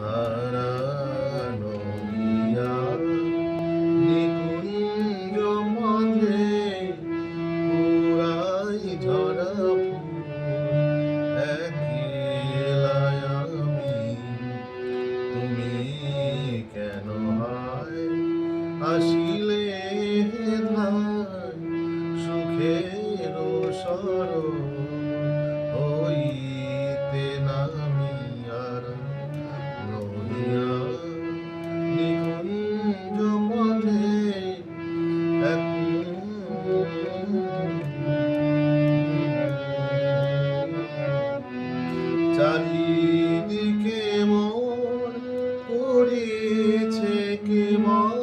হারানো গিয়া নিকুঞ্জ পথে পুরাই ঝরা ফুল একলাই আমি। তুমি কেন হায় আসিলে ধায় সুখের সরণ হইতে নামি আর নহিয়া নিকুঞ্জ পথে এক চারিদিকে মন পড়েছে কেবল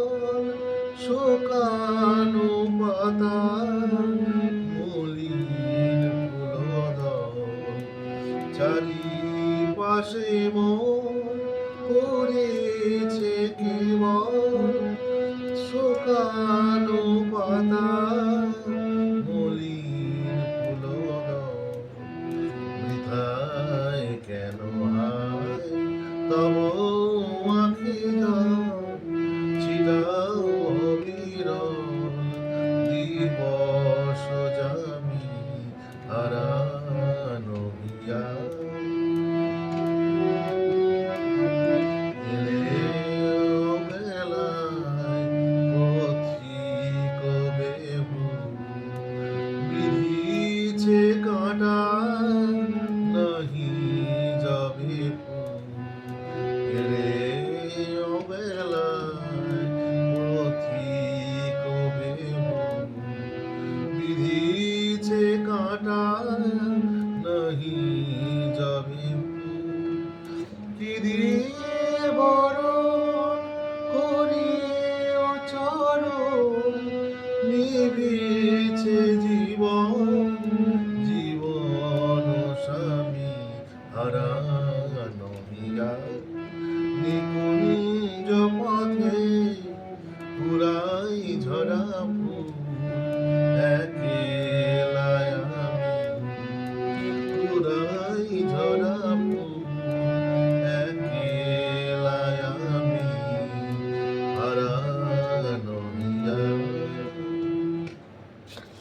শোকানো পাতা মলিন ফুলদল। চারিপাশে মন পড়েছে কেবল শোকানো পাতা মলিন ফুলদল। বৃথায় কেন হায় তব আখি জল ছিটাও অবিরল দিবস যামি হারানো গিয়া। এলে অবেলায় পথিক বেহু বিধিছে কাঁটা নাহি যাবে এলে অবেলায় পথিক বেহু বিধিছে কাঁটা নাহি যাবে কি